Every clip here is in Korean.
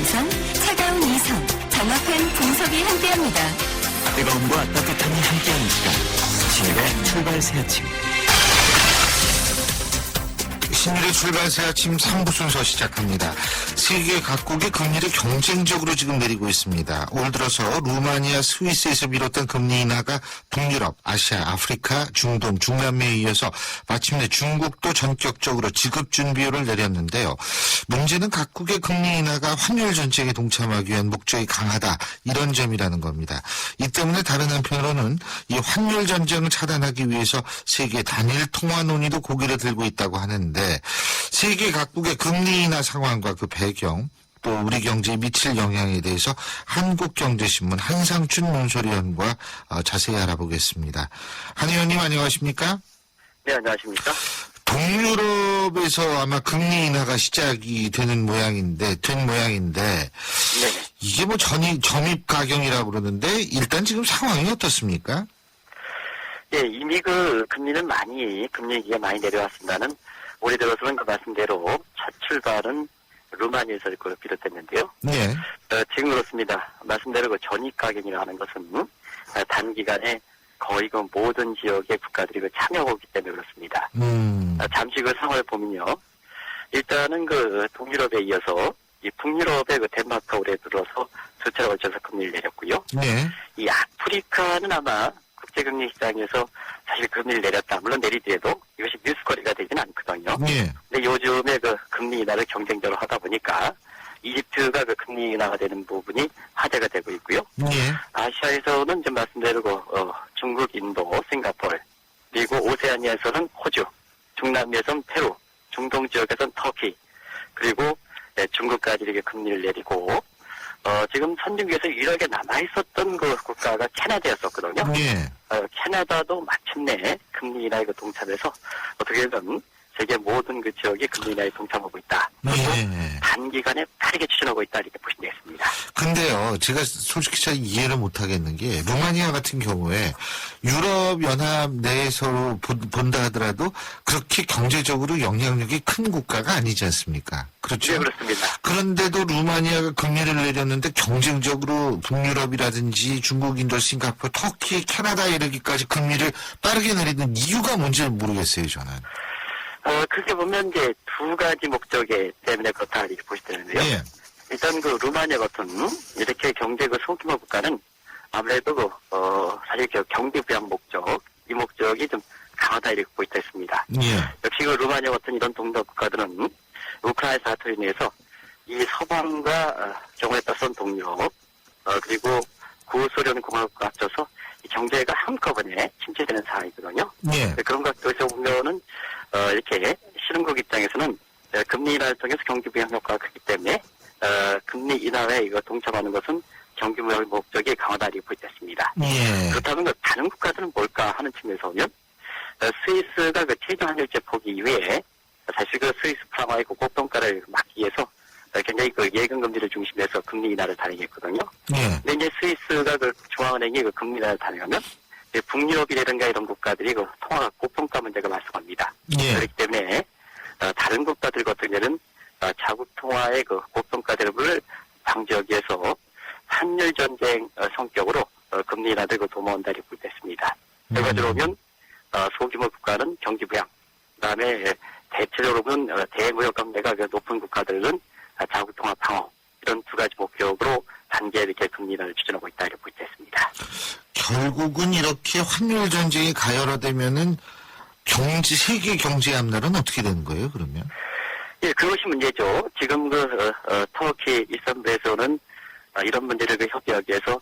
감성, 차가운 이성, 정확한 분석이 함께합니다. 뜨거움과 따뜻함이 함께하는 시간. 신일의 출발 새 아침. 신일의 출발 새 아침 3부 순서 시작합니다. 세계 각국의 금리를 경쟁적으로 지금 내리고 있습니다. 올 들어서 루마니아, 스위스에서 비롯한 금리 인하가 북유럽, 아시아, 아프리카, 중동, 중남미에 이어서 마침내 중국도 전격적으로 지급 준비율을 내렸는데요. 문제는 각국의 금리 인하가 환율 전쟁에 동참하기 위한 목적이 강하다, 이런 점이라는 겁니다. 이 때문에 다른 한편으로는 이 환율 전쟁을 차단하기 위해서 세계 단일 통화 논의도 고개를 들고 있다고 하는데, 세계 각국의 금리 인하 상황과 그 배경, 또 우리 경제에 미칠 영향에 대해서 한국경제신문 한상춘 논설위원과 자세히 알아보겠습니다. 한 의원님 안녕하십니까? 네, 안녕하십니까? 동유럽에서 아마 금리 인하가 시작이 된 모양인데 네. 이게 뭐 점입 가경이라고 그러는데 일단 지금 상황이 어떻습니까? 예, 이미 금리는 금리 얘기가 많이 내려왔습니다는 올해 들어서는 그 말씀대로 첫 출발은 루마니아에서 비롯됐는데요. 네. 지금 그렇습니다. 말씀대로 전입 가경이라고 하는 것은 단기간에 거의 모든 지역의 국가들이 참여하고 있기 때문에 그렇습니다. 잠시 상황을 보면요. 일단은 동유럽에 이어서 이 북유럽의 덴마크가 올해 들어서 두 차례 걸쳐서 금리를 내렸고요. 네. 이 아프리카는 아마 국제금리 시장에서 사실 금리를 내렸다. 물론 내리더라도 이것이 뉴스거리가 되지는 않거든요. 네. 근데 요즘에 금리 인하를 경쟁적으로 하다 보니까 이집트가 금리 인하가 되는 부분이 화제가 되고 있고요. 네. 아시아에서는 좀 말씀대로 중국, 인도, 싱가포르, 그리고 오세아니아에서는 호주, 중남미에서는 페루, 중동 지역에서는 터키, 그리고 중국까지 이렇게 금리를 내리고 지금 선진국에서 유일하게 남아있었던 국가가 캐나다였었거든요. 네. 캐나다도 마침내 금리 인하에 동참해서 어떻게든 세계 모든 지역이 금리 인하에 동참하고 있다. 그리고 네. 단기간에 빠르게 추진하고 있다 이렇게 보시면 되겠습니다. 근데요, 제가 솔직히 잘 이해를 못하겠는 게 루마니아 같은 경우에 유럽연합 내에서 본다 하더라도 그렇게 경제적으로 영향력이 큰 국가가 아니지 않습니까? 그렇죠? 네, 그렇습니다. 그런데도 루마니아가 금리를 내렸는데 경쟁적으로 북유럽이라든지 중국, 인도, 싱가포르, 터키, 캐나다 이르기까지 금리를 빠르게 내리는 이유가 뭔지는 모르겠어요, 저는. 크게 보면 이제 두 가지 목적 때문에 그렇다 이렇게 보시되는데요. 예. 일단 루마니아 같은 이렇게 경제 소규모 국가는 아무래도 사실 경기 부양 목적, 이 목적이 좀 강하다 이렇게 보이고 있습니다. 예. 역시 루마니아 같은 이런 동독 국가들은 우크라이나 사태로 인해서 이 서방과 경우에 따라서는 동유럽, 그리고 구소련 공화국과 합쳐서 이 경제가 한꺼번에 침체되는 상황이거든요. 예. 그런 것들에서 보면은 이렇게 실험국 입장에서는 금리 인하를 통해서 경기 부양 효과가 크기 때문에 금리 인하에 동참하는 것은 경기 부양 목적이 강하다 이렇게 보였습니다. 예. 그렇다면 다른 국가들은 뭘까 하는 측면에서 보면 스위스가 최저 환율제 포기 이후에 사실 스위스 프랑마의 고평가를 막기 위해서 굉장히 예금 금리를 중심해서 금리 인하를 단행했거든요. 예. 근데 이제 스위스가 중앙은행이 금리 인하를 단행하면 북유럽이라든가 이런 국가들이 통화 고평가 문제가 발생합니다. 예. 그렇기 때문에 다른 국가들 같은 경우는 자국 통화의 고평가 대립을 방지하기 위해서 환율 전쟁 성격으로 금리 인하를 도모한다 이렇게 보겠습니다. 결과적으로 보면 소규모 국가는 경기 부양, 그다음에 대체적으로 보면 대무역 관계가 높은 국가들은 자국 통화 방어, 이런 두 가지 목적으로 단계에 이렇게 금리 인하를 추진하고 있다 이렇게 보겠습니다. 결국은 이렇게 환율 전쟁이 가열화되면은 세계 경제 앞날은 어떻게 되는 거예요, 그러면? 예, 그것이 문제죠. 지금 터키 이스탄불에서는 이런 문제를 협의하기 위해서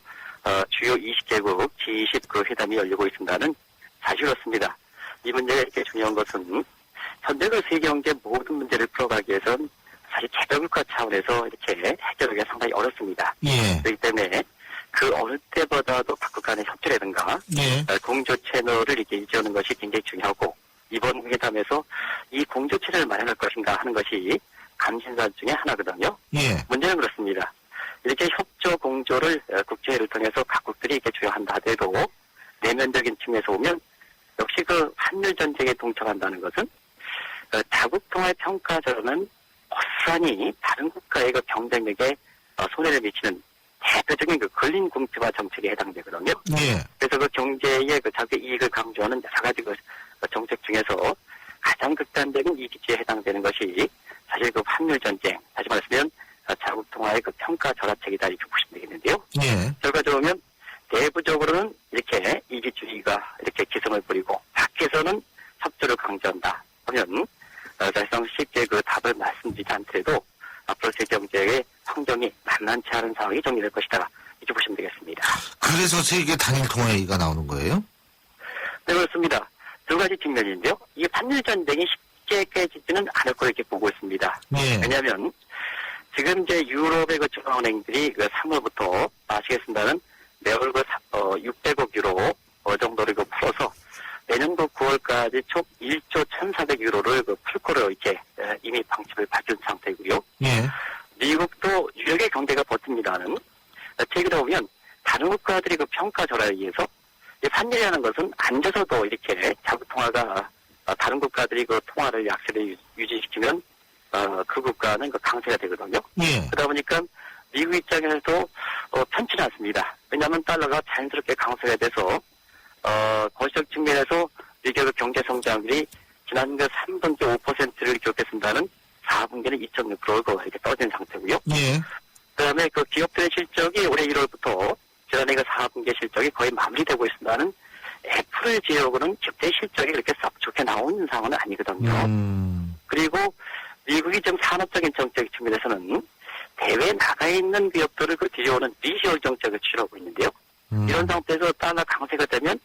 주요 20개국 G20 회담이 열리고 있습니다는 사실 그렇습니다. 이 문제가 이렇게 중요한 것은 현재 세계 경제 모든 문제를 풀어가기 위해서는 사실 개별국가 차원에서 이렇게 해결하기가 상당히 어렵습니다. 예. 그렇기 때문에 어느 때보다도 각국 간의 협조라든가 예. 공조 채널을 이렇게 유지하는 것이 굉장히 중요하고, 이번 회담에서 이 공조 채널을 마련할 것인가 하는 것이 감신사 중에 하나거든요. 예. 문제는 그렇습니다. 이렇게 협조 공조를 국제회의를 통해서 각국들이 이렇게 주요한다 하더라도 내면적인 측면에서 보면 역시 환율 전쟁에 동참한다는 것은 자국 통화의 평가자로는 고스란히 다른 국가의 경쟁력에 손해를 미치는 대표적인 그 근린 궁핍화 정책에 해당되거든요. 예. 그래서 그 경제의 그 자기 이익을 강조하는 여러 가지 그 정책 중에서 가장 극단적인 이 기치에 해당되는 것이 사실 그 환율 전쟁, 다시 말하면 자국 통화의 그 평가 절하책이다 이렇게 보시면 되겠는데요. 예. 결과적으로 보면 내부적으로는 이렇게 이기주의가 이렇게 기승을 부리고 밖에서는 협조를 강조한다 하면 사실상 쉽게 그 답을 말씀드리지 않더라도 앞으로 세계 경제의 환경이 만만치 않은 상황이 정리될 것이다 이렇게 보시면 되겠습니다. 그래서 세계 단일 통화 얘기가 나오는 거예요? 네, 그렇습니다. 두 가지 측면인데요. 이 환율 전쟁이 쉽게 깨지지는 않을 거 이렇게 보고 있습니다. 예. 왜냐하면 지금 이제 유럽의 그 중앙은행들이 그 3월부터 아시겠습니다는 매월 그 600억 유로 정도를 그 풀어서 내년도 9월까지 총 1조 1,400유로를 그 풀 거로 이렇게 이미 방침을 밝힌 상태이고요. 예. 미국도 유력의 경제가 버팁니다는 책이다 보면 다른 국가들이 그 평가 절하에 의해서 이 환율이라는 것은 앉아서도 이렇게 자국 통화가 다른 국가들이 그 통화를 약세를 유지시키면 그 국가는 그 강세가 되거든요. 예. 그러다 보니까 미국 입장에서도 편치는 않습니다. 왜냐하면 달러가 자연스럽게 강세가 돼서 거시적 측면에서 미국의 경제 성장률이 지난 그 3분기 5%를 기록했습니다는 4분기는 2.6%가 이렇게 떨어진 상태고요. 예. 그다음에 그 기업들의 실적이 올해 1월부터 지난해 그 4분기 실적이 거의 마무리되고 있습니다는 애플을 제외하고는 기업의 실적이 그렇게 썩 좋게 나오는 상황은 아니거든요. 그리고 미국이 지금 산업적인 정책 측면에서는 대외에 나가 있는 기업들을 그 뒤져오는 리시얼 정책을 취하고 있는데요. 이런 상태에서 달러 강세가 되면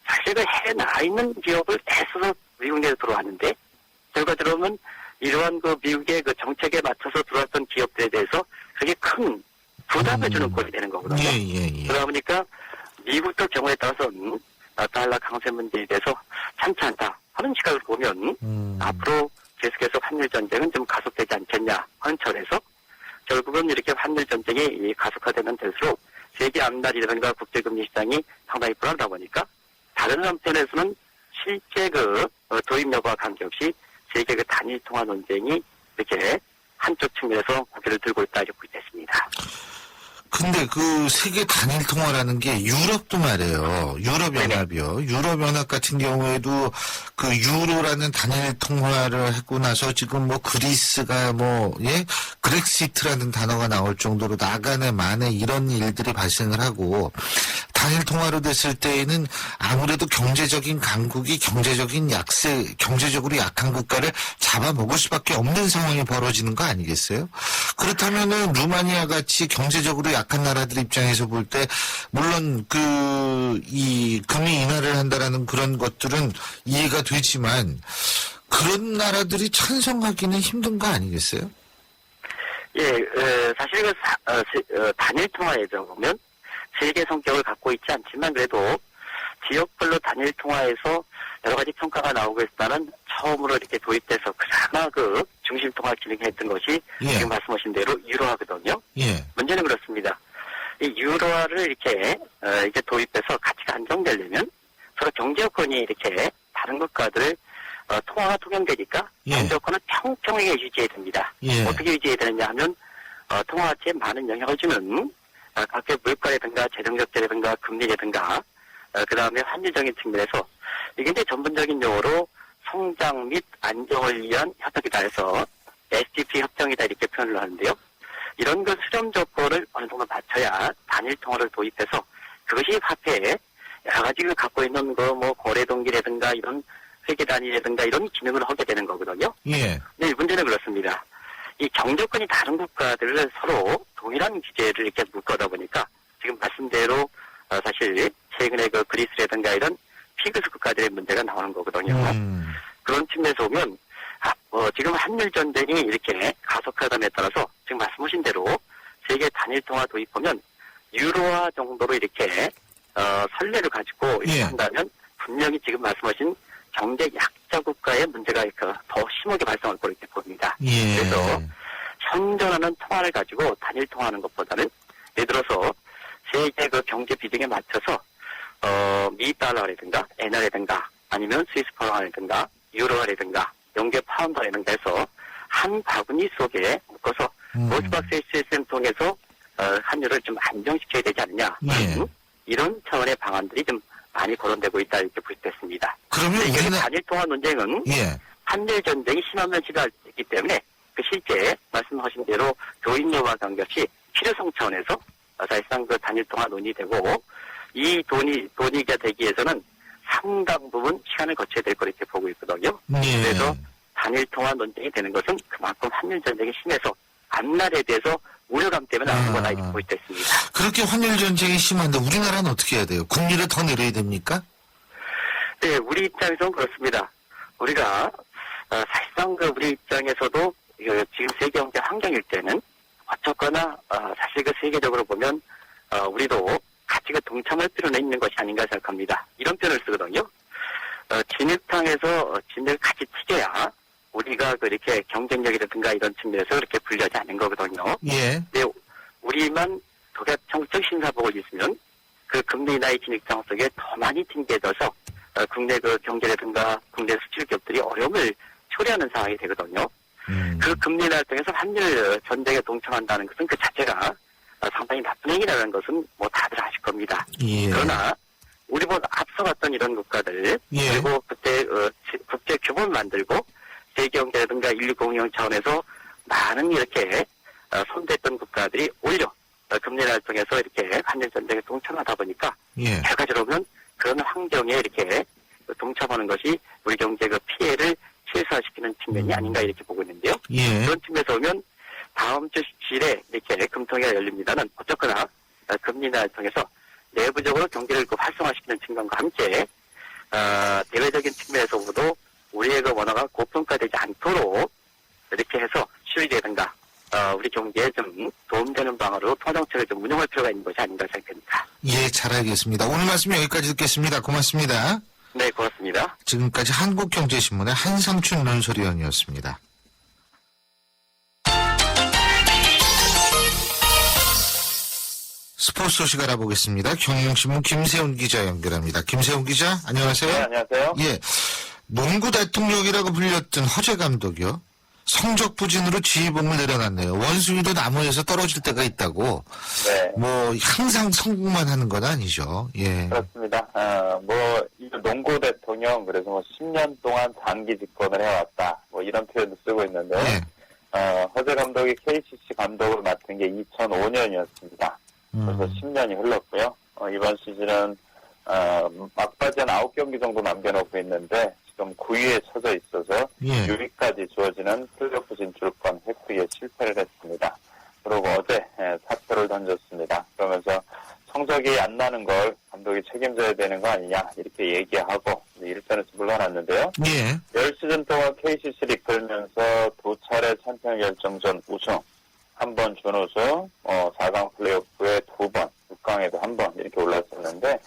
사실 그 해외에 나가 있는 기업을 애써서 미국 내에 들어왔는데 결과적으로 보면 이러한 그 미국의 그 정책에 맞춰서 들어왔던 기업들에 대해서 그게 큰 부담을 주는 꼴이 되는 거거든요. 예. 그러다 보니까 미국도 경우에 따라서는 달러 강세 문제에 대해서 참지 않다 하는 시각을 보면 앞으로 계속해서 환율 전쟁은 좀 가속되지 않겠냐 하는 철에서 결국은 이렇게 환율 전쟁이 가속화되면 될수록 세계 앞날이라든가 국제금리 시장이 상당히 불안하다 보니까 다른 한편에서는 실제 그 도입 여부와 관계없이 세계 그 단일 통화 논쟁이 이렇게 한쪽 측면에서 고개를 들고 있다 이렇게 보겠습니다. 근데 그 세계 단일 통화라는 게 유럽도 말이에요. 유럽연합이요. 유럽연합 같은 경우에도 그 유로라는 단일 통화를 했고 나서 지금 뭐 그리스가 그렉시트라는 단어가 나올 정도로 나간에 만에 이런 일들이 발생을 하고 단일 통화로 됐을 때에는 아무래도 경제적인 강국이 경제적으로 약한 국가를 잡아먹을 수밖에 없는 상황이 벌어지는 거 아니겠어요? 그렇다면은 루마니아 같이 경제적으로 약한 나라들 입장에서 볼 때 물론 이 금리 인하를 한다라는 그런 것들은 이해가 되지만 그런 나라들이 찬성하기는 힘든 거 아니겠어요? 예, 사실 단일 통화에서 보면 세계 성격을 갖고 있지 않지만 그래도 지역별로 단일 통화에서 여러 가지 평가가 나오고 있다는 처음으로 이렇게 도입돼서 그나마 그 중심 통화 기능을 했던 것이 예. 지금 말씀하신 대로 유로화거든요. 예. 문제는 그렇습니다. 이 유로화를 이렇게 도입해서 가치가 안정되려면 서로 경제 여건이 이렇게 다른 국가들 통화가 통용되니까 예. 경제 여건을 평평하게 유지해야 됩니다. 예. 어떻게 유지해야 되느냐 하면 통화 가치에 많은 영향을 주는 각각 물가라든가 재정적자라든가 금리라든가 그 다음에 환율적인 측면에서 이게 이제 전문적인 용어로 성장 및 안정을 위한 협력이다 해서 SDP 협정이다 이렇게 표현을 하는데요. 이런 그 수렴 조건을 어느 정도 맞춰야 단일 통화를 도입해서 그것이 화폐에 여러 가지 갖고 있는 거래 동기라든가 이런 회계 단위라든가 이런 기능을 하게 되는 거거든요. 예. 근데 문제는 그렇습니다. 이 경제권이 다른 국가들을 서로 동일한 규제를 이렇게 묶어다 보니까 지금 말씀대로 사실 최근에 그 그리스라든가 이런 피그스 국가들의 문제가 나오는 거거든요. 그런 측면에서 보면 지금 환율 전쟁이 이렇게 가속화됨에 따라서 지금 말씀하신 대로 세계 단일 통화 도입하면 유로화 정도로 이렇게 선례를 가지고 이렇게 예. 한다면 분명히 지금 말씀하신 경제 약자 국가의 문제가 더 심하게 발생할 거로 이렇게 봅니다. 예. 그래서 현존하는 통화를 가지고 단일 통화하는 것보다는 예를 들어서 세계 그 경제 비중에 맞춰서 미 달러라든가 엔화라든가 아니면 스위스 프랑이라든가 유로라든가 영계 파운드라든가 해서 한 바구니 속에 묶어서 로스박스 시스템 통해서 환율을 좀 안정시켜야 되지 않느냐. 예. 이런 차원의 방안들이 좀 많이 거론되고 있다 이렇게 볼 수 있습니다. 그러면 이게 우리나라, 단일 통화 논쟁은 예. 한일 전쟁이 심하면 심하기 때문에 그 실제 말씀하신 대로 교인료와 관계없이 필요성 차원에서 사실상 그 단일 통화 논의되고 이 논의가 되기 위해서는 상당 부분 시간을 거쳐야 될 거로 이렇게 보고 있거든요. 예. 그래서 단일 통화 논쟁이 되는 것은 그만큼 한일 전쟁이 심해서 앞날에 대해서 우려감 때문에 나온 거다 이렇게 볼 수 있습니다. 그렇게 환율 전쟁이 심한데 우리나라는 어떻게 해야 돼요? 금리를 더 내려야 됩니까? 네, 우리 입장에서는 그렇습니다. 우리가 사실상 그 우리 입장에서도 지금 세계 경제 환경일 때는 어쨌거나 사실 그 세계적으로 보면 우리도 같이 그 동참할 필요는 있는 것이 아닌가 생각합니다. 이런 표현을 쓰거든요. 진흙탕에서 진을 같이 튀겨야 우리가 그렇게 경쟁력이라든가 이런 측면에서 그렇게 불리하지 않는 거거든요. 예. 근데 우리만 독약정책 신사복을 있으면 그 금리 인하의 진흙탕 속에 더 많이 튕겨져서 국내 그 경제라든가 국내 수출 기업들이 어려움을 초래하는 상황이 되거든요. 그 금리 인하를 통해서 환율 전쟁에 동참한다는 것은 그 자체가 상당히 나쁜 행위라는 것은 뭐 다들 아실 겁니다. 예. 그러나 우리보다 앞서갔던 이런 국가들 예. 그리고 그때 국제 규범을 만들고 세계 경제라든가 인류 공영 차원에서 많은 이렇게 손댔던 국가들이 오히려 금리 인하를 통해서 이렇게 환율 전쟁에 동참하다 보니까 예. 결과적으로 보면 그런 환경에 이렇게 동참하는 것이 우리 경제 그 피해를 최소화시키는 측면이 아닌가 이렇게 보고 있는데요. 예. 그런 측면에서 보면 다음 주 17일에 이렇게 금통위가 열립니다는 어쨌거나 금리 인하를 통해서 내부적으로 경제를 그 활성화시키는 측면과 함께 대외적인 측면에서도 우리의 그 원화가 고평가되지 않도록 이렇게 해서 수익이라든가 우리 경제에 좀 도움되는 방안으로 통화정책을 좀 운영할 필요가 있는 것이 아닌가 생각됩니다. 예, 잘 알겠습니다. 오늘 말씀 여기까지 듣겠습니다. 고맙습니다. 네, 고맙습니다. 지금까지 한국경제신문의 한상춘 논설위원이었습니다. 스포츠 소식 알아보겠습니다. 경향신문 김세훈 기자 연결합니다. 김세훈 기자, 안녕하세요. 네, 안녕하세요. 예, 농구 대통령이라고 불렸던 허재 감독이요. 성적 부진으로 지휘봉을 내려놨네요. 원숭이도 나무에서 떨어질 때가 있다고. 네. 뭐 항상 성공만 하는 건 아니죠. 예. 그렇습니다. 이 농구 대통령, 그래서 뭐 10년 동안 장기 집권을 해왔다. 뭐 이런 표현도 쓰고 있는데요. 예. 허재 감독이 KCC 감독을 맡은 게 2005년이었습니다. 그래서 10년이 흘렀고요. 이번 시즌은, 막바지 한 9경기 정도 남겨놓고 있는데, 지금 9위에 처져 있어서, 예. 6위까지 주어지는 플레이오프 진출권 획득에 실패를 했습니다. 그리고 어제 사표를 던졌습니다. 그러면서 성적이 안 나는 걸 감독이 책임져야 되는 거 아니냐, 이렇게 얘기하고, 일선에서 물러났는데요. 예. 10시즌 동안 KCC를 이끌면서 2차례 챔피언 결정전 우승, 한 번 준우승, 4강 플레이오프에 2번, 6강에도 한 번 이렇게 올랐었는데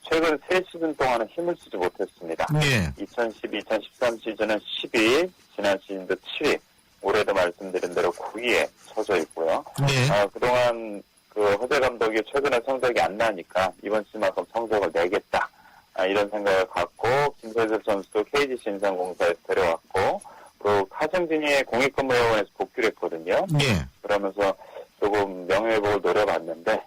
최근 3시즌 동안은 힘을 쓰지 못했습니다. 예. 2012, 2013 시즌은 10위, 지난 시즌도 7위, 올해도 말씀드린 대로 9위에 처져 있고요. 예. 그동안 그 허재 감독이 최근에 성적이 안 나니까 이번 시즌만큼 성적을 내겠다. 이런 생각을 갖고 김세슬 선수도 KGC 인삼공사에 데려왔고 또 하승진이 공익근무요원에서 복귀를 했거든요. 예. 그러면서 조금 명예회복을 노려봤는데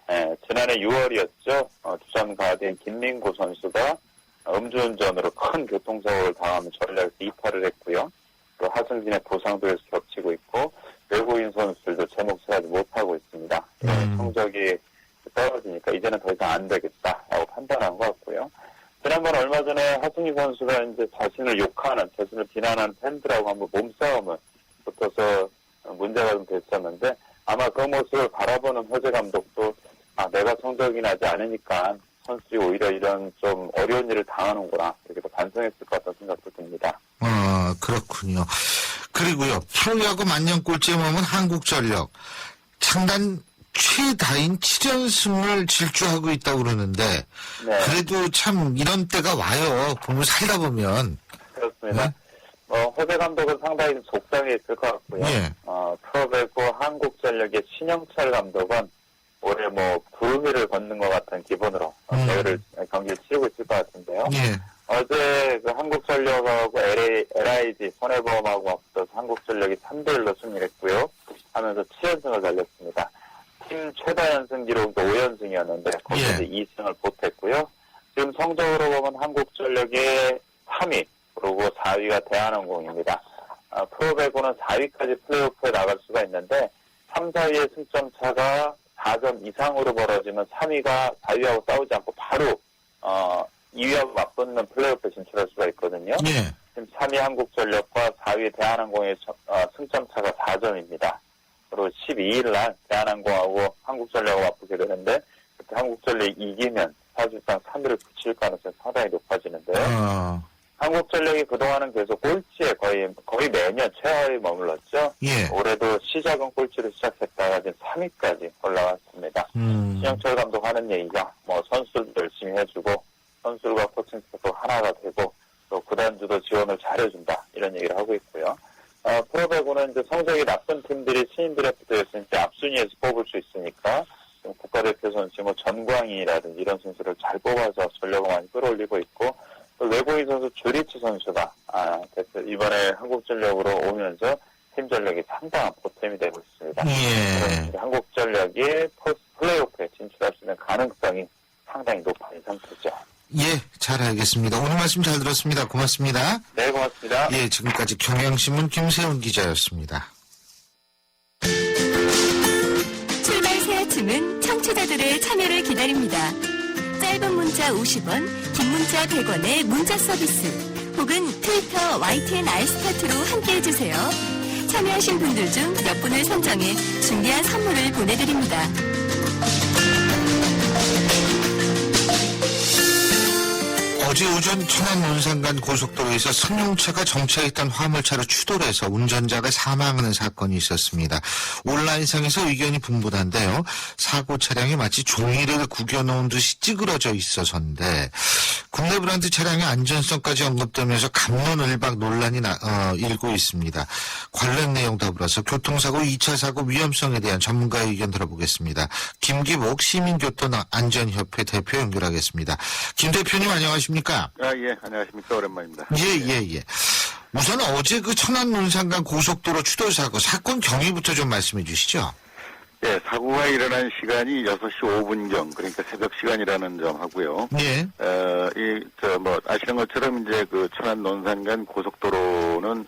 지난해 6월이었죠. 두산 가드인 김민구 선수가 음주운전으로 큰 교통사고를 당하면 전략에서 이탈을 했고요. 또 하승진의 부상도 계속 겹치고 있고 외국인 선수들도 제 몫을 하지 못하고 있습니다. 성적이 떨어지니까 이제는 더 이상 안 되겠다라고 판단한 것 같고요. 지난번 얼마 전에 하승희 선수가 이제 자신을 욕하는, 자신을 비난하는 팬들하고 한번 몸싸움을 붙어서 문제가 좀 됐었는데 아마 그 모습을 바라보는 허재 감독도 내가 성적이 나지 않으니까 선수들이 오히려 이런 좀 어려운 일을 당하는구나 이렇게 반성했을 것 같다는 생각도 듭니다. 그렇군요. 그리고요, 프로야구 만년 꼴찌에 머문 한국전력 창단 최다인 7연승을 질주하고 있다고 그러는데 네. 그래도 참 이런 때가 와요. 보면 살다 보면. 그렇습니다. 네? 허재 감독은 상당히 좀 속상해 있을 것 같고요. 예. 프로배구 한국전력의 신영철 감독은 올해 뭐 불미를 걷는 것 같은 기분으로 경기를 치르고 있을 것 같은데요. 예. 어제 그 한국전력하고 LIG 손해보험하고 앞서서 한국전력이 3대1로 승리했고요. 하면서 7연승을 달렸습니다. 팀 최다 연승 기록이 5연승이었는데 거기서 2승을 보탰고요. 지금 성적으로 보면 한국전력이 3위, 그리고 4위가 대한항공입니다. 프로배구는 4위까지 플레이오프에 나갈 수가 있는데 3, 4위의 승점 차가 4점 이상으로 벌어지면 3위가 4위하고 싸우지 않고 바로 2위하고 맞붙는 플레이오프에 진출할 수가 있거든요. 예. 지금 3위 한국전력과 4위 대한항공의 승점 차가 4점입니다. 그리고 12일 날 대한항공하고 한국전력하고 맞붙게 되는데 그때 한국전력이 이기면 사실상 3위를 붙일 가능성이 상당히 높아지는데요. 한국전력이 그동안은 계속 꼴찌에 거의 매년 최하위에 머물렀죠. 예. 올해도 시작은 꼴찌로 시작했다가 지금 3위까지 올라왔습니다. 신영철 감독 하는 얘기가 선수들도 열심히 해주고 선수들과 코칭 스태프 하나가 되고 또 구단주도 지원을 잘해준다 이런 얘기를 하고 있고요. 프로배구는 이제 성적이 나쁜 팀들이 신인 드래프트에서 이제 앞순위에서 뽑을 수 있으니까 국가대표 선수 전광희라든지 이런 선수를 잘 뽑아서 전력을 많이 끌어올리고 있고 또 외국인 선수 조리치 선수가 이번에 한국전력으로 오면서 팀 전력이 상당한 보탬이 되고 있습니다. 예. 한국전력이 플레이오프에 진출할 수 있는 가능성이 상당히 높은 상태죠. 예, 잘 알겠습니다. 오늘 말씀 잘 들었습니다. 고맙습니다. 네, 고맙습니다. 예, 지금까지 경향신문 김세훈 기자였습니다. 출발 새 아침은 청취자들의 참여를 기다립니다. 짧은 문자 50원, 긴 문자 100원의 문자 서비스 혹은 트위터 YTN 알스타트로 함께해주세요. 참여하신 분들 중 몇 분을 선정해 준비한 선물을 보내드립니다. 어제 오전 천안 논산간 고속도로에서 승용차가 정차했던 화물차로 추돌 해서 운전자가 사망하는 사건이 있었습니다. 온라인상에서 의견이 분분한데요. 사고 차량이 마치 종이를 구겨놓은 듯이 찌그러져 있어서인데 국내 브랜드 차량의 안전성까지 언급되면서 갑론을박 논란이 일고 있습니다. 관련 내용 더불어서 교통사고 2차 사고 위험성에 대한 전문가의 의견 들어보겠습니다. 김기복 시민교통안전협회 대표 연결하겠습니다. 김 대표님 안녕하십니까? 예, 안녕하십니까. 오랜만입니다. 예. 우선 어제 그 천안 논산간 고속도로 추돌 사건 경위부터 좀 말씀해 주시죠. 예, 사고가 일어난 시간이 6시 5분경, 그러니까 새벽 시간이라는 점 하고요. 예. 아시는 것처럼 이제 그 천안 논산간 고속도로는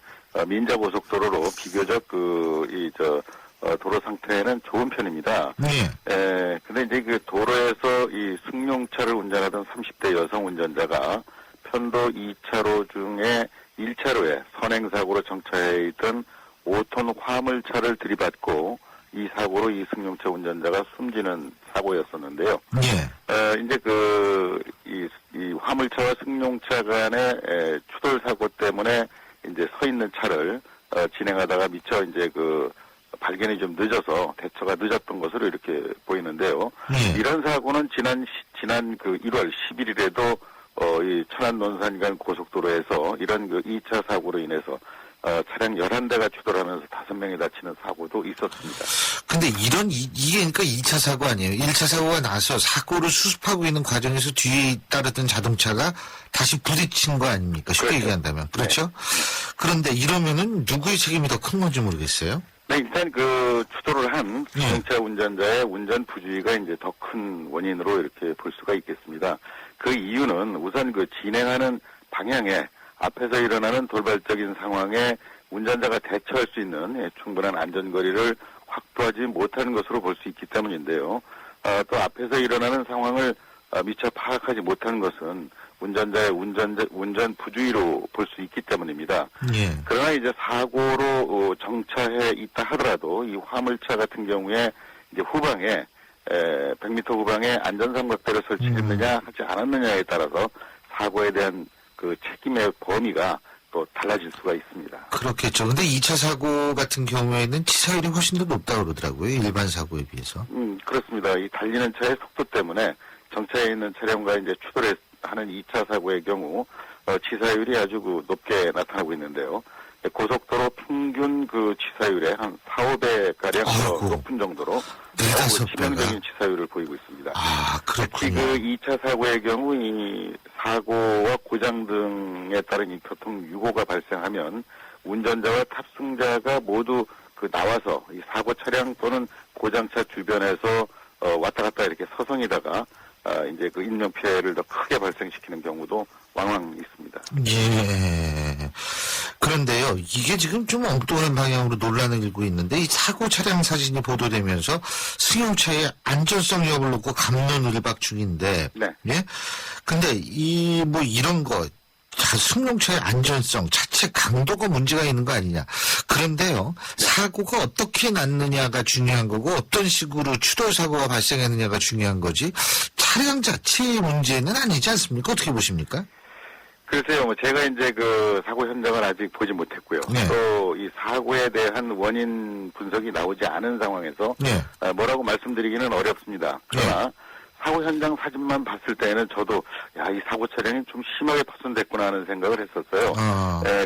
민자 고속도로로 비교적 도로 상태는 좋은 편입니다. 네. 근데 이제 그 도로에서 이 승용차를 운전하던 30대 여성 운전자가 편도 2차로 중에 1차로에 선행사고로 정차해 있던 5톤 화물차를 들이받고 이 사고로 이 승용차 운전자가 숨지는 사고였었는데요. 예. 이제 이 화물차와 승용차 간의 추돌 사고 때문에 이제 서 있는 차를 진행하다가 미처 이제 발견이 좀 늦어서 대처가 늦었던 것으로 이렇게 보이는데요. 이런 사고는 지난 1월 11일에도 이 천안 논산간 고속도로에서 이런 2차 사고로 인해서 차량 11대가 추돌하면서 5명이 다치는 사고도 있었습니다. 근데 이게 그러니까 2차 사고 아니에요. 1차 사고가 나서 사고를 수습하고 있는 과정에서 뒤에 따르던 자동차가 다시 부딪힌 거 아닙니까? 쉽게 그렇죠. 얘기한다면. 그렇죠? 네. 그런데 이러면은 누구의 책임이 더 큰 건지 모르겠어요. 네, 일단 추돌을 한 승용차 운전자의 운전 부주의가 이제 더 큰 원인으로 이렇게 볼 수가 있겠습니다. 그 이유는 우선 진행하는 방향에 앞에서 일어나는 돌발적인 상황에 운전자가 대처할 수 있는 충분한 안전거리를 확보하지 못하는 것으로 볼 수 있기 때문인데요. 또 앞에서 일어나는 상황을 미처 파악하지 못하는 것은 운전자의 운전 부주의로 볼 수 있기 때문입니다. 예. 그러나 이제 사고로 정차해 있다 하더라도 이 화물차 같은 경우에 이제 후방에 100m 후방에 안전삼각대를 설치했느냐 하지 않았느냐에 따라서 사고에 대한 책임의 범위가 또 달라질 수가 있습니다. 그렇겠죠. 근데 2차 사고 같은 경우에는 치사율이 훨씬 더 높다고 그러더라고요. 일반 사고에 비해서. 그렇습니다. 이 달리는 차의 속도 때문에 정차해 있는 차량과 이제 추돌하는 2차 사고의 경우 치사율이 아주 높게 나타나고 있는데요. 고속도로 평균 치사율의 한 4-5배가량 더 높은 정도로 매우 치명적인 치사율을 보이고 있습니다. 아, 그렇군요. 특히 2차 사고의 경우 이 사고와 고장 등에 따른 이 교통유고가 발생하면 운전자와 탑승자가 모두 그 나와서 이 사고 차량 또는 고장차 주변에서 왔다 갔다 이렇게 서성이다가 이제 그 인명 피해를 더 크게 발생시키는 경우도 왕왕 있습니다. 예. 그런데요, 이게 지금 좀 엉뚱한 방향으로 논란을 일고 있는데, 이 사고 차량 사진이 보도되면서 승용차의 안전성 여부를 놓고 갑론을박 중인데, 네. 예? 근데 이런 거, 승용차의 안전성, 자체 강도가 문제가 있는 거 아니냐. 그런데요, 사고가 어떻게 났느냐가 중요한 거고, 어떤 식으로 추돌 사고가 발생했느냐가 중요한 거지, 차량 자체의 문제는 아니지 않습니까? 어떻게 보십니까? 글쎄요, 뭐 제가 이제 그 사고 현장을 아직 보지 못했고요. 네. 또 이 사고에 대한 원인 분석이 나오지 않은 상황에서 네. 뭐라고 말씀드리기는 어렵습니다. 그러나 사고 현장 사진만 봤을 때는 저도 이 사고 차량이 좀 심하게 파손됐구나 하는 생각을 했었어요.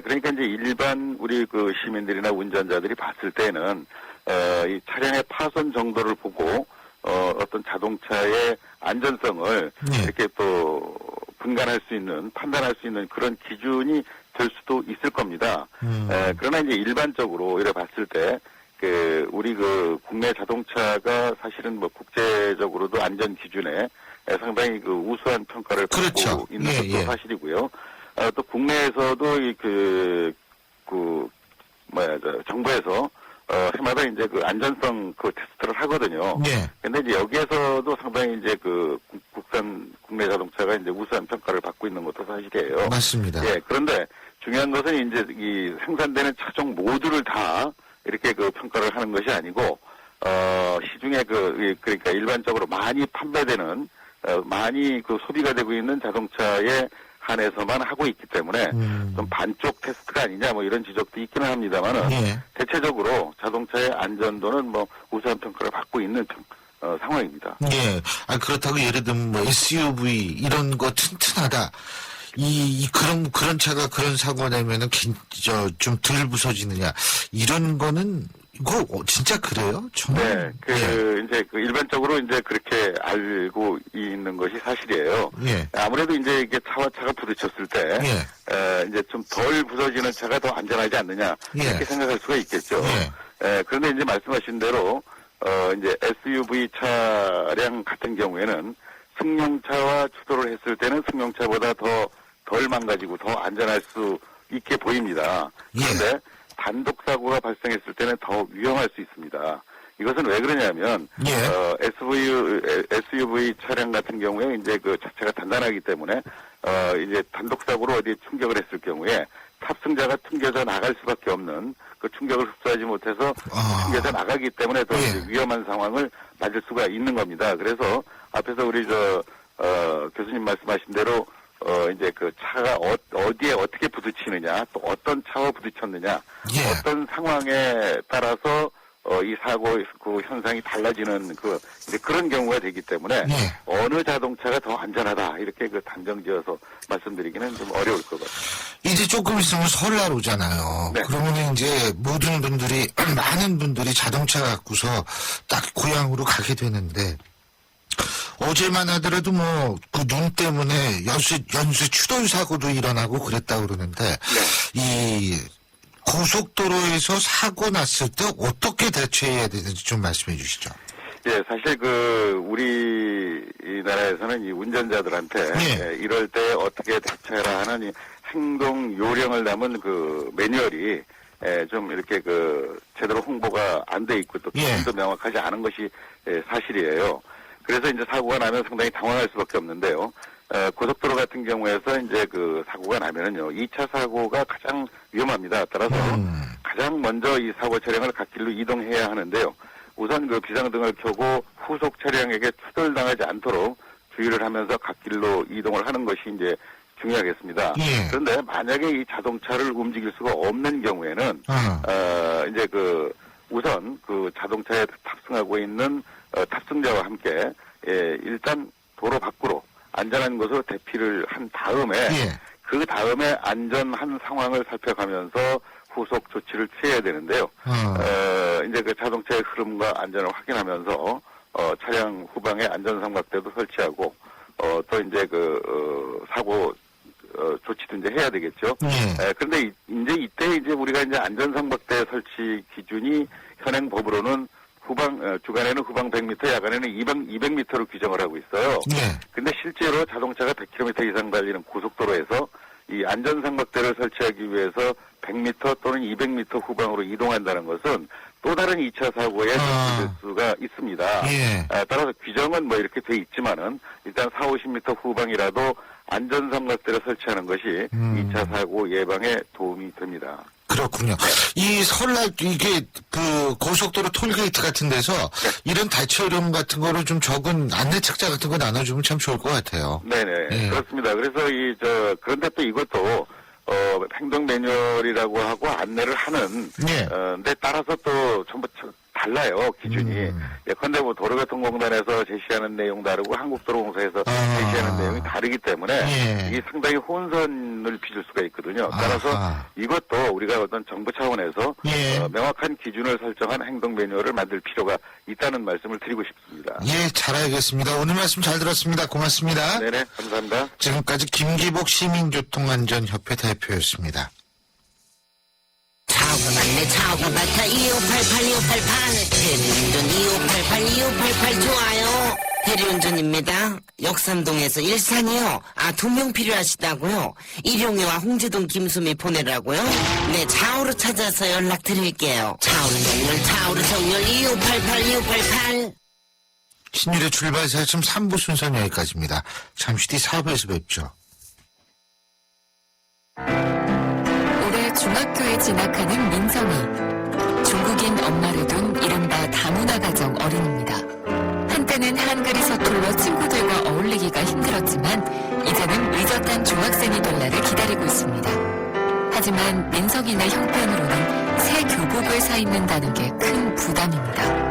그러니까 이제 일반 우리 그 시민들이나 운전자들이 봤을 때는 이 차량의 파손 정도를 보고 어떤 자동차의 안전성을 이렇게 또 분간할 수 있는, 판단할 수 있는 그런 기준이 될 수도 있을 겁니다. 그러나 이제 일반적으로 이래 봤을 때, 우리 그 국내 자동차가 사실은 뭐 국제적으로도 안전 기준에 상당히 그 우수한 평가를 받고 그렇죠. 있는 것도 사실이고요. 또 국내에서도 정부에서 해마다 이제 그 안전성 그 테스트를 하거든요. 예. 근데 이제 여기에서도 상당히 이제 그 국내 자동차가 이제 우수한 평가를 받고 있는 것도 사실이에요. 맞습니다. 예. 그런데 중요한 것은 이제 이 생산되는 차종 모두를 다 이렇게 그 평가를 하는 것이 아니고, 시중에 그러니까 일반적으로 많이 판매되는, 많이 그 소비가 되고 있는 자동차에 한해서만 하고 있기 때문에 좀 반쪽 테스트가 아니냐 뭐 이런 지적도 있기는 합니다만은 대체적으로 자동차의 안전도는 뭐 우수한 평가를 받고 있는 상황입니다. 예. 그렇다고 예를 들면 뭐 SUV 이런 거 튼튼하다. 그런 차가 그런 사고 내면은 좀 덜 부서지느냐. 이런 거는 이거 진짜 그래요? 정말? 네, 이제 일반적으로 이제 그렇게 알고 있는 것이 사실이에요. 예. 아무래도 이제 이게 차와 차가 부딪혔을 때, 이제 좀 덜 부서지는 차가 더 안전하지 않느냐 이렇게 생각할 수가 있겠죠. 그런데 이제 말씀하신 대로 이제 SUV 차량 같은 경우에는 승용차와 추돌을 했을 때는 승용차보다 덜 망가지고 더 안전할 수 있게 보입니다. 그런데 단독 사고가 발생했을 때는 더 위험할 수 있습니다. 이것은 왜 그러냐면 SUV 차량 같은 경우에 이제 그 자체가 단단하기 때문에 이제 단독 사고로 어디 충격을 했을 경우에 탑승자가 튕겨져 나갈 수밖에 없는 그 충격을 흡수하지 못해서 튕겨져 나가기 때문에 더 이제 위험한 상황을 맞을 수가 있는 겁니다. 그래서 앞에서 우리 교수님 말씀하신 대로 이제 그 차가 어디에 어떻게 부딪히느냐, 또 어떤 차와 부딪혔느냐, 어떤 상황에 따라서 이 사고 그 현상이 달라지는 이제 그런 경우가 되기 때문에 어느 자동차가 더 안전하다 이렇게 단정지어서 말씀드리기는 좀 어려울 것 같아요. 이제 조금 있으면 설날 오잖아요. 그러면 이제 많은 분들이 자동차 갖고서 딱 고향으로 가게 되는데. 어제만 하더라도 그 눈 때문에 연쇄 추돌 사고도 일어나고 그랬다 그러는데 이 고속도로에서 사고 났을 때 어떻게 대처해야 되는지 좀 말씀해 주시죠. 예, 사실 우리나라에서는 이 운전자들한테 이럴 때 어떻게 대처해라 하는 이 행동 요령을 담은 그 매뉴얼이 좀 이렇게 제대로 홍보가 안 돼 있고 또 기준도 명확하지 않은 것이 사실이에요. 그래서 이제 사고가 나면 상당히 당황할 수밖에 없는데요. 고속도로 같은 경우에서 이제 사고가 나면은요, 2차 사고가 가장 위험합니다. 따라서 가장 먼저 이 사고 차량을 갓길로 이동해야 하는데요. 우선 비상등을 켜고 후속 차량에게 추돌당하지 않도록 주의를 하면서 갓길로 이동을 하는 것이 이제 중요하겠습니다. 그런데 만약에 이 자동차를 움직일 수가 없는 경우에는, 이제 우선 자동차에 탑승하고 있는 탑승자와 함께 일단 도로 밖으로 안전한 곳으로 대피를 한 다음에 그 다음에 안전한 상황을 살펴가면서 후속 조치를 취해야 되는데요. 이제 자동차의 흐름과 안전을 확인하면서 차량 후방에 안전삼각대도 설치하고 또 이제 사고 조치도 이제 해야 되겠죠. 예. 그런데 이때 우리가 이제 안전상박대 설치 기준이 현행 법으로는 주간에는 후방 100m, 야간에는 200m로 규정을 하고 있어요. 예. 근데 실제로 자동차가 100km 이상 달리는 고속도로에서 이 안전상박대를 설치하기 위해서 100m 또는 200m 후방으로 이동한다는 것은 또 다른 2차 사고에 될 수가 있습니다. 예. 따라서 규정은 뭐 이렇게 돼 있지만은 일단 40-50m 후방이라도 안전삼각대를 설치하는 것이 2차 사고 예방에 도움이 됩니다. 그렇군요. 이 설날 이게 그 고속도로 톨게이트 같은 데서 이런 대처 요령 같은 거를 좀 적은 안내 책자 같은 거 나눠주면 참 좋을 것 같아요. 네네. 예. 그렇습니다. 그래서 그런데 또 이것도 행동 매뉴얼이라고 하고 안내를 하는 예. 데 따라서 또 전부 달라요, 기준이. 예컨대 뭐 도로교통공단에서 제시하는 내용 다르고 한국도로공사에서 제시하는 내용이 다르기 때문에 예. 이게 상당히 혼선을 빚을 수가 있거든요. 따라서 이것도 우리가 어떤 정부 차원에서 예. 명확한 기준을 설정한 행동 매뉴얼을 만들 필요가 있다는 말씀을 드리고 싶습니다. 예, 잘 알겠습니다. 오늘 말씀 잘 들었습니다. 고맙습니다. 네네, 감사합니다. 지금까지 김기복 시민교통안전협회 대표였습니다. 차고 맞네 차고 맞다 2588 2588 대리운전 2588 2588 좋아요. 대리운전입니다. 역삼동에서 일산이요. 2명 필요하시다고요? 일용이와 홍제동 김수미 보내라고요? 네, 좌우로 찾아서 연락드릴게요. 좌우로 정렬 2588 2588 신일의 출발사 지금 3부 순서는 여기까지입니다. 잠시 뒤 4부에서 뵙죠. 올해 중학교에 진학하는 민성이. 중국인 엄마를 둔 이른바 다문화 가정 어린입니다. 한때는 한글이 서툴러 친구들과 어울리기가 힘들었지만 이제는 의젓한 중학생이 될 날을 기다리고 있습니다. 하지만 민성이네 형편으로는 새 교복을 사 입는다는 게 큰 부담입니다.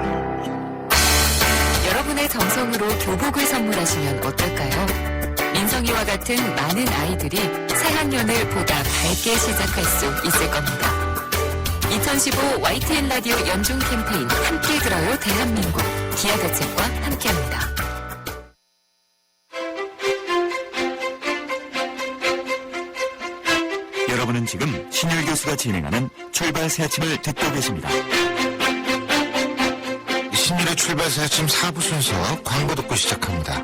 여러분의 정성으로 교복을 선물하시면 어떨까요? 민성이와 같은 많은 아이들이 새학년을 보다 밝게 시작할 수 있을 겁니다. 2015 YTN 라디오 연중 캠페인 함께 들어요 대한민국 기아대책과 함께합니다. 여러분은 지금 신율 교수가 진행하는 출발 새 아침을 듣고 계십니다. 신일의 출발사 아침 4부 순서 광고 듣고 시작합니다.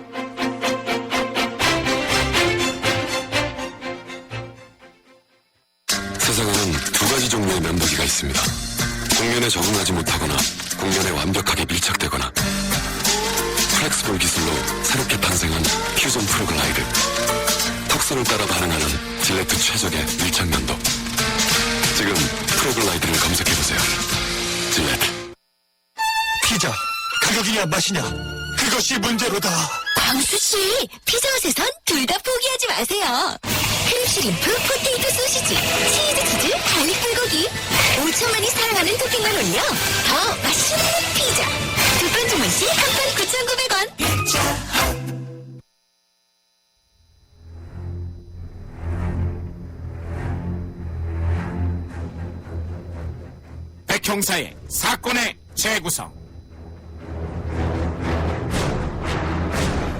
세상에는 두 가지 종류의 면도기가 있습니다. 공면에 적응하지 못하거나 공면에 완벽하게 밀착되거나 플렉스볼 기술로 새롭게 탄생한 퓨전 프로글라이드. 턱선을 따라 반응하는 질레트 최적의 밀착 면도. 지금 프로글라이드를 검색해보세요. 질레트. 피자, 가격이냐 맛이냐 그것이 문제로다. 광수씨, 피자헛에선 둘 다 포기하지 마세요. 크림슈림프, 포테이토 소시지, 치즈, 갈릭 불고기 5천만이 사랑하는 토핑만 올려 더 맛있는 피자. 2건 주문시 한 건 9,900원. 백형사의 사건의 재구성.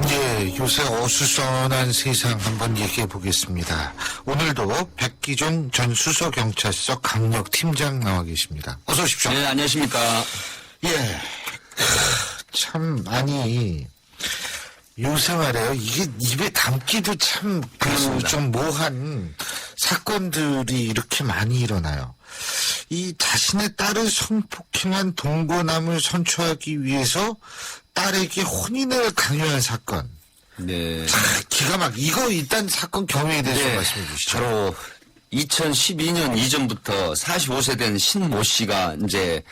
예, 요새 어수선한 세상 한번 얘기해 보겠습니다. 오늘도 백기종 전 수서경찰서 강력팀장 나와 계십니다. 어서 오십시오. 네, 안녕하십니까. 예, 참 아니 요새 말이에요. 이게 입에 담기도 참 좀 모한 사건들이 이렇게 많이 일어나요. 이 자신의 딸을 성폭행한 동거남을 선처하기 위해서 딸에게 혼인을 강요한 사건. 네. 기가 막 이거 일단 사건 경위에 대해서 네, 말씀해 주시죠. 바로 2012년 이전부터 45세 된 신모 씨가 이제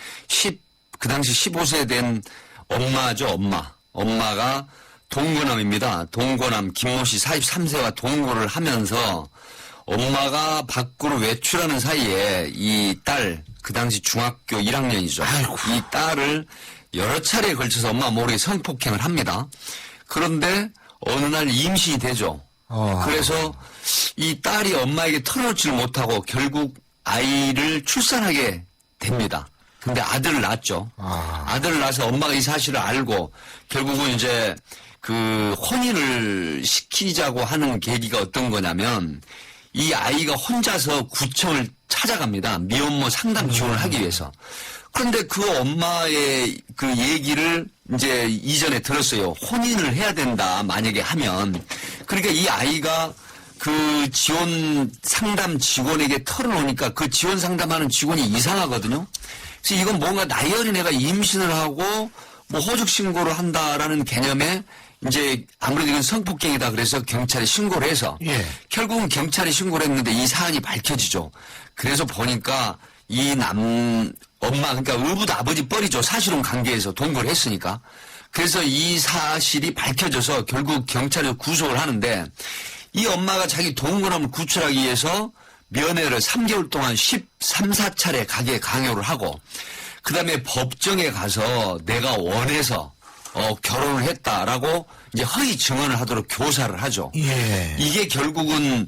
그 당시 15세 된 엄마죠, 엄마. 엄마가 동거남입니다. 동거남 김모 씨 43세와 동거를 하면서 엄마가 밖으로 외출하는 사이에 이 딸, 그 당시 중학교 1학년이죠. 아이고. 이 딸을 여러 차례에 걸쳐서 엄마 모르게 성폭행을 합니다. 그런데 어느 날 임신이 되죠. 그래서 이 딸이 엄마에게 털어놓지를 못하고 결국 아이를 출산하게 됩니다. 근데 아들을 낳았죠. 아들을 낳아서 엄마가 이 사실을 알고 결국은 이제 그 혼인을 시키자고 하는 계기가 어떤 거냐면 이 아이가 혼자서 구청을 찾아갑니다. 미혼모 상담 지원을 하기 위해서. 그런데 그 엄마의 그 얘기를 이제 이전에 들었어요. 혼인을 해야 된다, 만약에 하면. 그러니까 이 아이가 그 지원 상담 직원에게 털어놓으니까 그 지원 상담하는 직원이 이상하거든요. 그래서 이건 뭔가 나이 어린 애가 임신을 하고 뭐 호적 신고를 한다라는 개념에 이제 아무래도 이건 성폭행이다 그래서 경찰에 신고를 해서 결국은 경찰에 신고를 했는데 이 사안이 밝혀지죠. 그래서 보니까 이 엄마, 그러니까 의붓 아버지 뻘이죠. 사실혼 관계에서 동거를 했으니까. 그래서 이 사실이 밝혀져서 결국 경찰에서 구속을 하는데 이 엄마가 자기 동거남을 구출하기 위해서 면회를 3개월 동안 13~14차례 가게 강요를 하고 그 다음에 법정에 가서 내가 원해서 결혼을 했다라고 이제 허위 증언을 하도록 교사를 하죠. 이게 결국은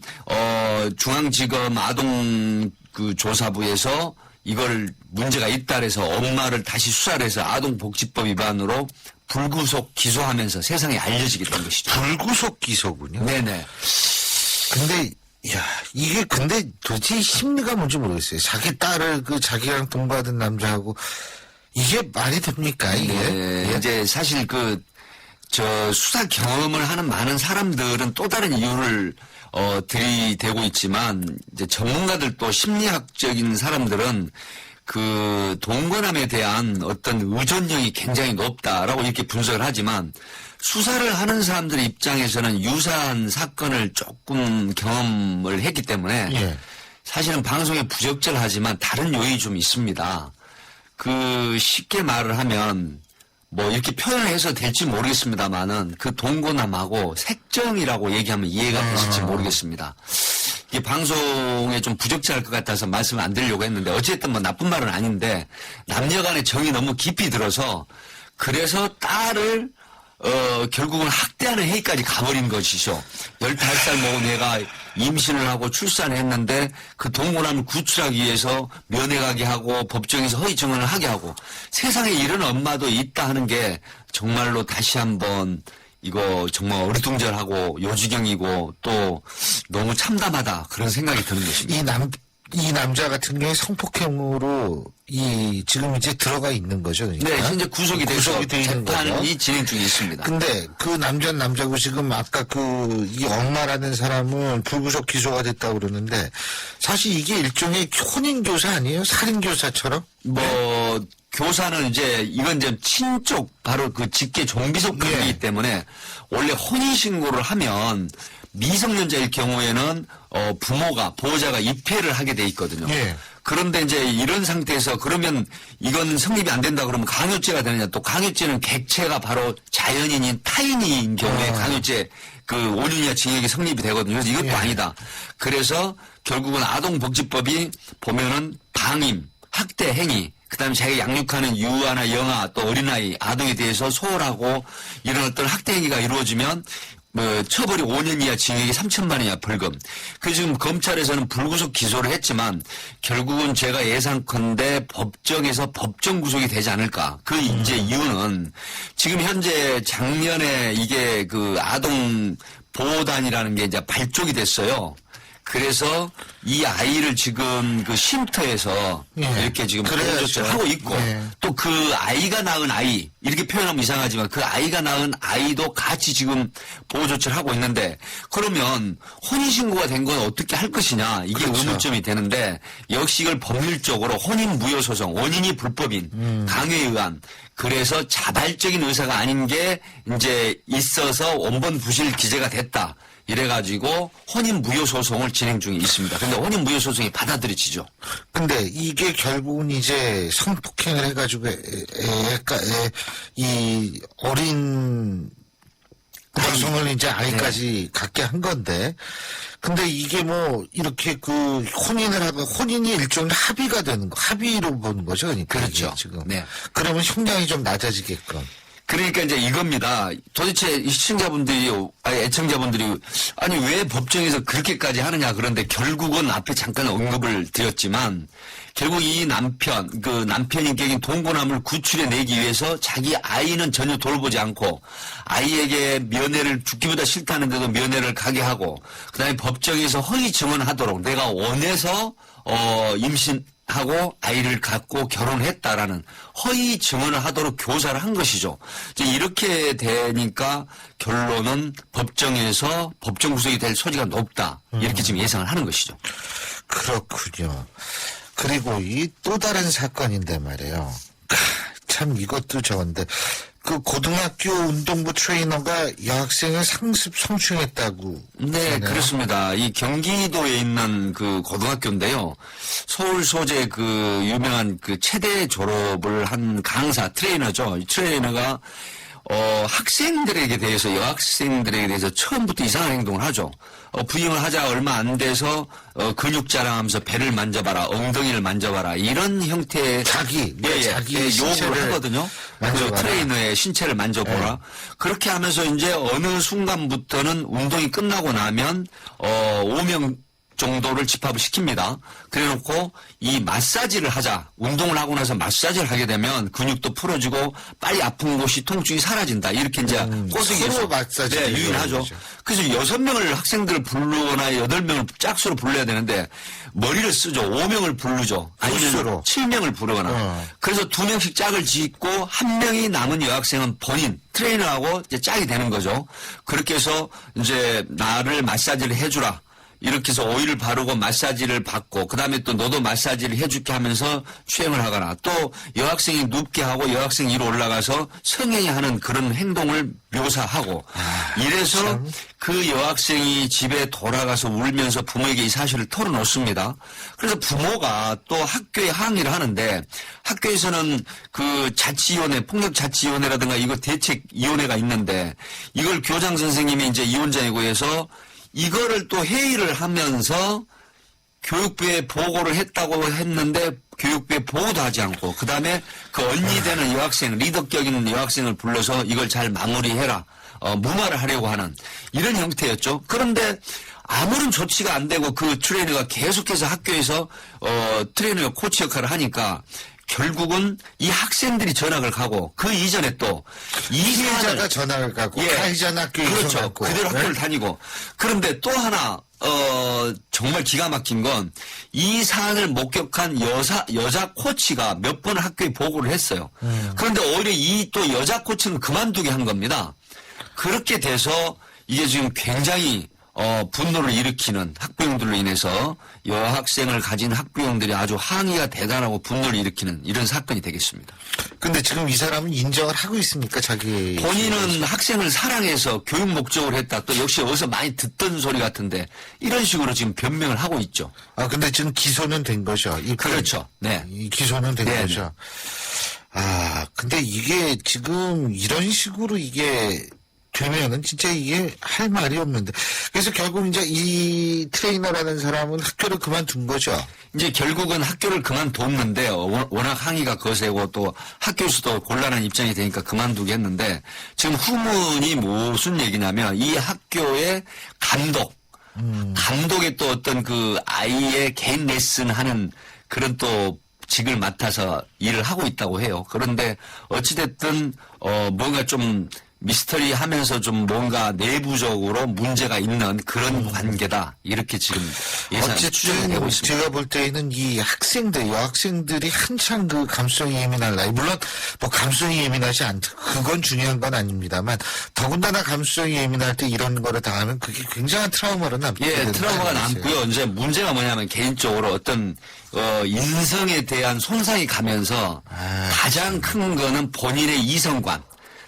중앙지검 아동 그 조사부에서 이걸 문제가 있다 그래서 엄마를 다시 수사를 해서 아동복지법 위반으로 불구속 기소하면서 세상에 알려지게 된 것이죠. 불구속 기소군요. 네네. 근데 이게 근데 도대체 심리가 뭔지 모르겠어요. 자기 딸을 그 자기랑 동거하던 남자하고 이게 말이 됩니까 이게? 네, 이제 사실 수사 경험을 하는 많은 사람들은 또 다른 이유를 들이대고 있지만 이제 전문가들 또 심리학적인 사람들은 그 동거남에 대한 어떤 의존력이 굉장히 높다라고 이렇게 분석을 하지만 수사를 하는 사람들의 입장에서는 유사한 사건을 조금 경험을 했기 때문에 사실은 방송에 부적절하지만 다른 요인이 좀 있습니다. 그 쉽게 말을 하면 뭐 이렇게 표현을 해서 될지 모르겠습니다만은 그 동거남하고 색정이라고 얘기하면 이해가 되실지 모르겠습니다. 이게 방송에 좀 부적절할 것 같아서 말씀을 안 드리려고 했는데 어쨌든 뭐 나쁜 말은 아닌데 남녀 간의 정이 너무 깊이 들어서 그래서 딸을 결국은 학대하는 행위까지 가버린 것이죠. 15살 먹은 애가 임신을 하고 출산을 했는데 그 동거남을 구출하기 위해서 면회 가게 하고 법정에서 허위 증언을 하게 하고 세상에 이런 엄마도 있다 하는 게 정말로 다시 한번 이거 정말 어리둥절하고 요지경이고 또 너무 참담하다 그런 생각이 드는 것입니다. 이 남자 같은 경우에 성폭행으로 지금 이제 들어가 있는 거죠. 그러니까? 네, 현재 구속이 돼서 재판이 진행 중에 있습니다. 근데 그 남자고 지금 아까 이 엄마라는 사람은 불구속 기소가 됐다고 그러는데 사실 이게 일종의 혼인교사 아니에요? 살인교사처럼? 교사는 이건 친쪽 바로 그 직계 종비속 관계이기 때문에 원래 혼인신고를 하면 미성년자일 경우에는 부모가 보호자가 입회를 하게 돼 있거든요. 그런데 이제 이런 상태에서 그러면 이건 성립이 안 된다 그러면 강요죄가 되느냐? 또 강요죄는 객체가 바로 자연인인 타인인 경우에 강요죄 5년 이하 징역이 성립이 되거든요. 그래서 이것도 아니다. 그래서 결국은 아동복지법이 보면은 방임, 학대 행위, 그다음에 자기가 양육하는 유아나 영아 또 어린아이, 아동에 대해서 소홀하고 이런 어떤 학대 행위가 이루어지면 처벌이 5년 이하 징역이 3천만 원 이하 벌금. 그래서 지금 검찰에서는 불구속 기소를 했지만 결국은 제가 예상컨대 법정에서 법정 구속이 되지 않을까. 이제 이유는 지금 현재 작년에 이게 아동 보호단이라는 게 이제 발족이 됐어요. 그래서 이 아이를 지금 쉼터에서 이렇게 지금 보호조치를 하고 있고 또 그 아이가 낳은 아이 이렇게 표현하면 이상하지만 그 아이가 낳은 아이도 같이 지금 보호조치를 하고 있는데 그러면 혼인신고가 된 건 어떻게 할 것이냐 이게 의문점이 되는데 역시 이걸 법률적으로 혼인무효소송 원인이 불법인 강요에 의한 그래서 자발적인 의사가 아닌 게 이제 있어서 원본부실 기재가 됐다. 이래가지고 혼인무효소송을 진행 중에 있습니다. 근데 혼인무효소송이 받아들여지죠. 근데 이게 결국은 이제 성폭행을 해가지고 이 어린 여성을 이제 아이까지 갖게 한 건데 근데 이게 이렇게 혼인을 하고 혼인이 일종의 합의가 되는 거 합의로 보는 거죠. 그러니까 그렇죠. 지금. 네. 그러면 형량이 좀 낮아지게끔. 그러니까 이제 이겁니다. 도대체 시청자분들이, 애청자분들이, 왜 법정에서 그렇게까지 하느냐. 그런데 결국은 앞에 잠깐 언급을 드렸지만, 결국 이 남편인 격인 동거남을 구출해내기 위해서 자기 아이는 전혀 돌보지 않고 아이에게 면회를 죽기보다 싫다는데도 면회를 가게 하고 그다음에 법정에서 허위 증언하도록 내가 원해서 임신하고 아이를 갖고 결혼했다라는 허위 증언을 하도록 교사를 한 것이죠. 이제 이렇게 되니까 결론은 법정에서 법정 구속이 될 소지가 높다. 이렇게 지금 예상을 하는 것이죠. 그렇군요. 그리고 이 또 다른 사건인데 말이에요. 참 이것도 저건데 그 고등학교 운동부 트레이너가 여학생을 상습 성추행했다고. 네, 하네요. 그렇습니다. 이 경기도에 있는 그 고등학교인데요. 서울 소재 그 유명한 그 체대 졸업을 한 강사 트레이너죠. 이 트레이너가 학생들에게 대해서 여학생들에게 대해서 처음부터 이상한 행동을 하죠. 부임을 하자 얼마 안 돼서 근육 자랑하면서 배를 만져봐라, 엉덩이를 만져봐라 이런 형태의 자기 요구를 신체를 하거든요. 그 만져봐라. 트레이너의 신체를 만져보라. 그렇게 하면서 이제 어느 순간부터는 운동이 끝나고 나면 5명 정도를 집합을 시킵니다. 그래놓고 이 마사지를 하자. 운동을 하고 나서 마사지를 하게 되면 근육도 풀어지고 빨리 아픈 곳이 통증이 사라진다. 이렇게 이제 꼬드기에서 서로 마사지를 유인하죠. 이용하죠. 그래서 6명을 학생들을 부르거나 8명을 짝수로 불러야 되는데 머리를 쓰죠. 5명을 부르죠. 아니면 코스로. 7명을 부르거나. 그래서 2명씩 짝을 짓고 1명이 남은 여학생은 본인 트레이너하고 이제 짝이 되는 거죠. 그렇게 해서 이제 나를 마사지를 해주라. 이렇게 해서 오일을 바르고 마사지를 받고 그다음에 또 너도 마사지를 해줄게 하면서 추행을 하거나 또 여학생이 눕게 하고 여학생이 위로 올라가서 성행위 하는 그런 행동을 묘사하고 이래서 그 여학생이 집에 돌아가서 울면서 부모에게 이 사실을 털어놓습니다. 그래서 부모가 또 학교에 항의를 하는데 학교에서는 그 자치위원회, 폭력자치위원회라든가 이거 대책위원회가 있는데 이걸 교장 선생님이 이제 위원장이고 해서 이거를 또 회의를 하면서 교육부에 보고를 했다고 했는데 교육부에 보고도 하지 않고 그다음에 그 언니 되는 여학생, 리더격 있는 여학생을 불러서 이걸 잘 마무리해라. 무마를 하려고 하는 이런 형태였죠. 그런데 아무런 조치가 안 되고 그 트레이너가 계속해서 학교에서 트레이너가 코치 역할을 하니까 결국은 이 학생들이 전학을 가고 그 이전에 또 이 피해자가 전학을 가고 가해자는 학교에 그렇죠. 가고 그대로 학교를 다니고 그런데 또 하나 정말 기가 막힌 건 이 사안을 목격한 여자 코치가 몇 번 학교에 보고를 했어요. 그런데 오히려 이 또 여자 코치는 그만두게 한 겁니다. 그렇게 돼서 이게 지금 굉장히 분노를 일으키는 학부형들로 인해서 여학생을 가진 학부형들이 아주 항의가 대단하고 분노를 일으키는 이런 사건이 되겠습니다. 근데 지금 이 사람은 인정을 하고 있습니까? 자기 본인은 학생을 사랑해서 교육 목적으로 했다. 또 역시 어디서 많이 듣던 소리 같은데 이런 식으로 지금 변명을 하고 있죠. 아 근데 지금 기소는 된 거죠. 그렇죠. 네. 이 기소는 된 네, 거죠. 아 근데 이게 지금 이런 식으로 이게 되면은 진짜 이게 할 말이 없는데. 그래서 결국 이제 이 트레이너라는 사람은 학교를 그만둔 거죠. 이제 결국은 학교를 그만뒀는데 워낙 항의가 거세고 또 학교에서도 곤란한 입장이 되니까 그만두게 했는데 지금 후문이 무슨 얘기냐면 이 학교의 감독의 또 어떤 그 아이의 개인 레슨하는 그런 또 직을 맡아서 일을 하고 있다고 해요. 그런데 어찌됐든 뭔가 좀 미스터리하면서 좀 뭔가 내부적으로 문제가 있는 그런 관계다. 이렇게 지금 추정이 되고 어쨌든 있습니다. 제가 볼 때에는 이 여학생들이 한창 그 감성이 예민할 나이. 물론 뭐 감성이 예민하지 않다. 그건 중요한 건 아닙니다만 더군다나 감성이 예민할 때 이런 거를 당하면 그게 굉장한 트라우마로 남게 예, 트라우마가 남고요. 이제 문제가 뭐냐면 개인적으로 어떤 인성에 대한 손상이 가면서 가장 큰 거는 본인의 이성관.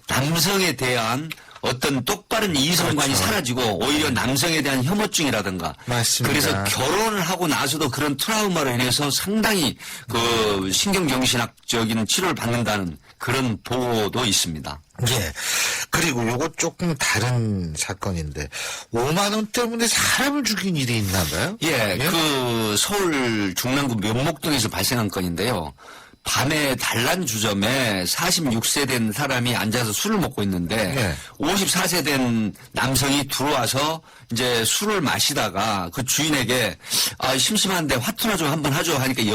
남성에 대한 어떤 똑바른 이성관이 그렇죠. 사라지고 오히려 남성에 대한 혐오증이라든가 맞습니다. 그래서 결혼을 하고 나서도 그런 트라우마로 인해서 상당히 그 신경정신학적인 치료를 받는다는 그런 보고도 있습니다. 예. 그리고 요거 조금 다른 사건인데 5만 원 때문에 사람을 죽인 일이 있나 봐요? 예, 그 서울 중랑구 면목동에서 발생한 건인데요. 밤에 단란 주점에 46세 된 사람이 앉아서 술을 먹고 있는데 네. 54세 된 남성이 들어와서 이제 술을 마시다가 그 주인에게 심심한데 화투나 좀 한번 하죠 하니까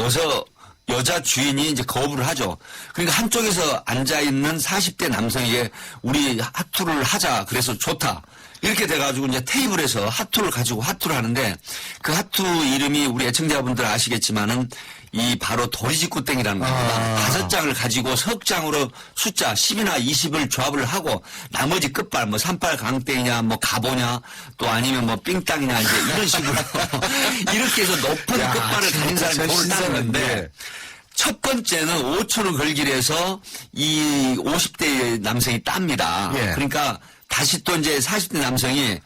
여자 주인이 이제 거부를 하죠. 그러니까 한쪽에서 앉아있는 40대 남성에게 우리 하투를 하자. 그래서 좋다. 이렇게 돼가지고 이제 테이블에서 하투를 가지고 하투를 하는데 그 하투 이름이 우리 애청자분들 아시겠지만은 이 바로 도리지구땡이라는 겁니다. 5장을 가지고 석장으로 숫자 10이나 20을 조합을 하고 나머지 끝발 뭐 산발 강땡이냐 뭐 가보냐 또 아니면 뭐 삥땅이냐 이제 이런 식으로 이렇게 해서 높은 끝발을 가진 사람이 돈을 따는 건데 첫 번째는 5,000원 걸기로 해서 이 50대 남성이 tab니다. 예. 그러니까 다시 또 이제 40대 남성이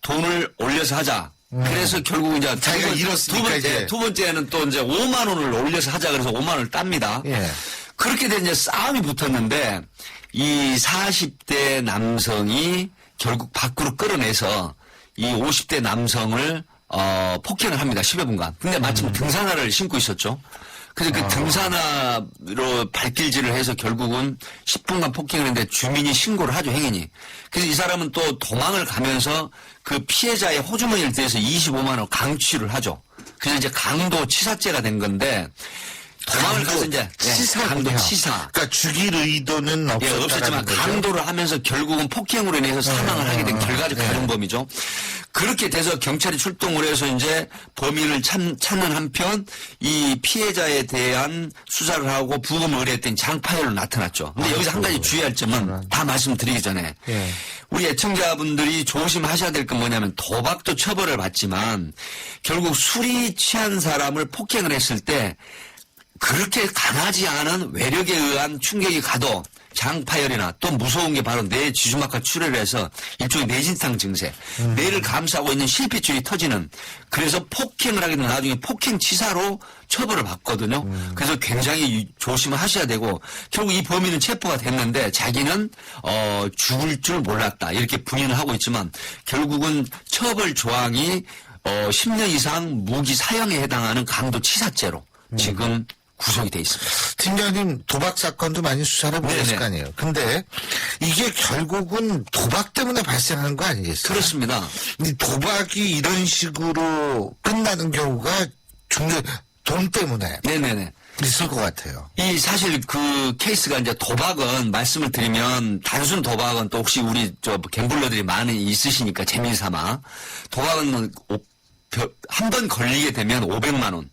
돈을 올려서 하자. 그래서 결국 이제 자기가 잃었으니까 이제. 두 번째는 또 이제 5만 원을 올려서 하자 그래서 5만 원을 땁니다. 예. 그렇게 된 이제 싸움이 붙었는데 이 40대 남성이 결국 밖으로 끌어내서 이 50대 남성을 폭행을 합니다. 10여 분간. 근데 마침 등산화를 신고 있었죠. 그래서 그 등산화로 발길질을 해서 결국은 10분간 폭행을 했는데 주민이 신고를 하죠, 행인이. 그래서 이 사람은 또 도망을 가면서 그 피해자의 호주머니를 떼서 25만 원 강취를 하죠. 그래서 이제 강도 치사죄가 된 건데 도망을 가서 이제 강도 치사. 그러니까 죽일 의도는 없었지만 강도를 하면서 결국은 폭행으로 인해서 사망을 하게 된 결과적 가정범이죠. 그렇게 돼서 경찰이 출동을 해서 이제 범인을 찾는 한편 이 피해자에 대한 수사를 하고 부검을 의뢰했더니 장파열로 나타났죠. 근데 여기서 한 가지 주의할 점은 다 말씀드리기 전에 우리 애청자분들이 조심하셔야 될 건 뭐냐면 도박도 처벌을 받지만 결국 술이 취한 사람을 폭행을 했을 때 그렇게 강하지 않은 외력에 의한 충격이 가도 장파열이나 또 무서운 게 바로 뇌 지주막과 출혈을 해서 일종의 뇌진탕 증세, 뇌를 감싸고 있는 실핏줄이 터지는 그래서 폭행을 하게 되면 나중에 폭행치사로 처벌을 받거든요. 그래서 굉장히 조심을 하셔야 되고 결국 이 범인은 체포가 됐는데 자기는 죽을 줄 몰랐다 이렇게 부인을 하고 있지만 결국은 처벌 조항이 10년 이상 무기 사형에 해당하는 강도 치사죄로 지금 구속이 돼 있습니다. 팀장님 도박 사건도 많이 수사를 해보셨을 거 아니에요. 근데 이게 결국은 도박 때문에 발생하는 거 아니겠어요? 그렇습니다. 이 도박이 이런 식으로 끝나는 경우가 돈 때문에 네네네. 있을 것 같아요. 이 사실 그 케이스가 이제 도박은 말씀을 드리면 단순 도박은 또 혹시 우리 갬블러들이 많이 있으시니까 재미삼아 도박은 한 번 걸리게 되면 500만 원.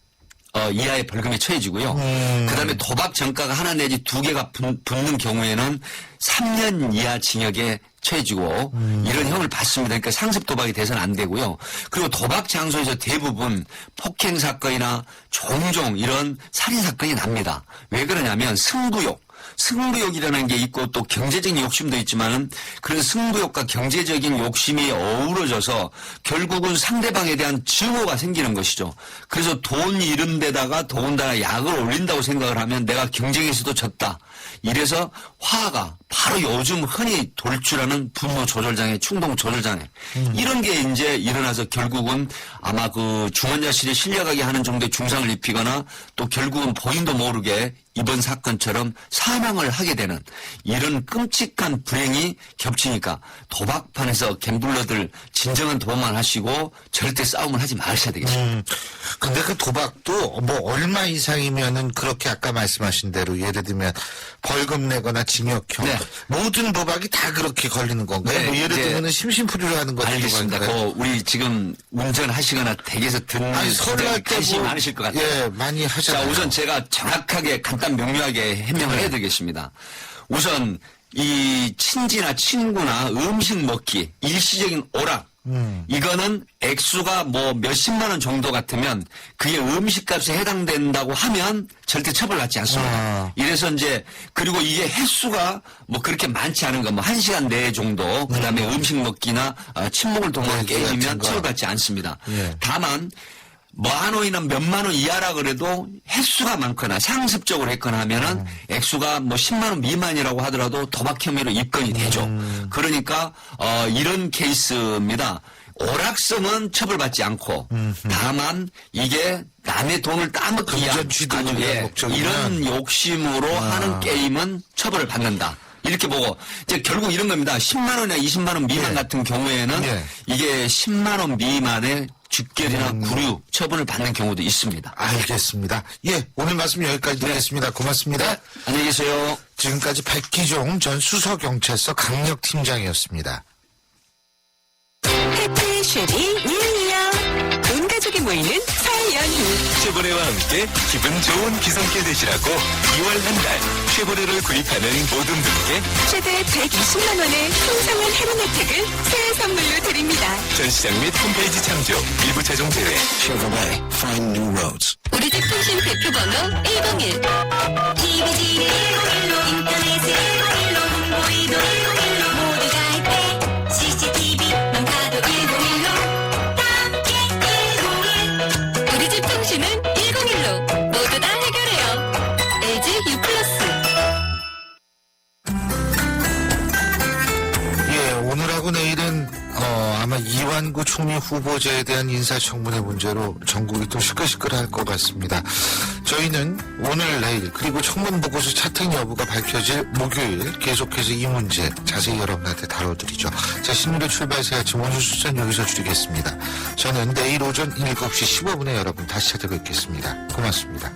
이하의 벌금에 처해지고요. 그다음에 도박 전과가 하나 내지 2개가 붙는 경우에는 3년 이하 징역에 처해지고 이런 형을 받습니다. 그러니까 상습 도박이 돼서는 안 되고요. 그리고 도박 장소에서 대부분 폭행 사건이나 종종 이런 살인 사건이 납니다. 왜 그러냐면 승부욕이라는 게 있고 또 경제적인 욕심도 있지만은 그런 승부욕과 경제적인 욕심이 어우러져서 결국은 상대방에 대한 증오가 생기는 것이죠. 그래서 돈 잃은 데다가 더군다나 약을 올린다고 생각을 하면 내가 경쟁에서도 졌다. 이래서 화가 바로 요즘 흔히 돌출하는 분노 조절장애, 충동 조절장애 이런 게 이제 일어나서 결국은 아마 그 중환자실에 실려가게 하는 정도의 중상을 입히거나 또 결국은 본인도 모르게 이번 사건처럼 사망을 하게 되는 이런 끔찍한 불행이 겹치니까 도박판에서 갬블러들 진정한 도박만 하시고 절대 싸움을 하지 마셔야 되겠습니다. 근데 그 도박도 뭐 얼마 이상이면은 그렇게 아까 말씀하신 대로 예를 들면 벌금 내거나 징역형 네. 모든 도박이 다 그렇게 걸리는 건가요? 네, 뭐 예를 들면은 심심풀이로 하는 것도 알겠습니다. 우리 지금 운전하시거나 댁에서 듣는 설날 때 관심이 많으실 것 같아요. 예, 많이 하잖아요. 자, 우선 제가 정확하게 간단 명료하게 해명을 해드리겠습니다. 우선 이 친지나 친구나 음식 먹기, 일시적인 오락 이거는 액수가 뭐 몇십만 원 정도 같으면 그게 음식값에 해당된다고 하면 절대 처벌받지 않습니다. 이래서 이제 그리고 이게 횟수가 뭐 그렇게 많지 않은 거 뭐 1시간 내에 정도 그다음에 음식 먹기나 침묵을 동원한 게임이면 처벌받지 않습니다. 다만 만 원이나 몇만 원 이하라 그래도 횟수가 많거나 상습적으로 했거나 하면은 액수가 뭐 10만 원 미만이라고 하더라도 도박 혐의로 입건이 되죠. 그러니까 이런 케이스입니다. 오락성은 처벌받지 않고 다만 이게 남의 돈을 따먹기 위한 아주 이런 욕심으로 하는 게임은 처벌을 받는다. 이렇게 보고 이제 결국 이런 겁니다. 10만 원이나 20만 원 미만 예. 같은 경우에는 예. 이게 10만 원 미만의 즉결이나 구류 처분을 받는 경우도 있습니다. 알겠습니다. 예, 오늘 말씀 여기까지 드리겠습니다. 고맙습니다. 안녕히 계세요. 지금까지 백기종 전 수서경찰서 강력팀장이었습니다. 해피 쉐리 뉴이어. 온 가족이 모이는 설 연휴. 쉐보레와 함께 기분 좋은 기성길 되시라고 2월 한 달 쉐보레를 구입하는 모든 분께 최대 120만 원의 풍성한 할인 혜택을 새해 선물로 드립니다. 전시장 및 홈페이지 참조 일부 차종 제외. Chevrolet, find new roads. 우리 집 통신 대표번호 101. TV지를 101로 인터넷을 101로 홍보이도 101로 모두 가입해 CCTV만 봐도 101로 함께 101. 우리 집 통신은 101로 모두 다 해결해요. LG U+. 예, 오늘하고 내일은 아마 이완구 총리 후보자에 대한 인사청문회 문제로 전국이 또 시끌시끌할 것 같습니다. 저희는 오늘 내일 그리고 청문 보고서 채택 여부가 밝혀질 목요일 계속해서 이 문제 자세히 여러분한테 다뤄드리죠. 자, 신일의 출발새 아침 오늘 수전 여기서 줄이겠습니다. 저는 내일 오전 7시 15분에 여러분 다시 찾아뵙겠습니다. 고맙습니다.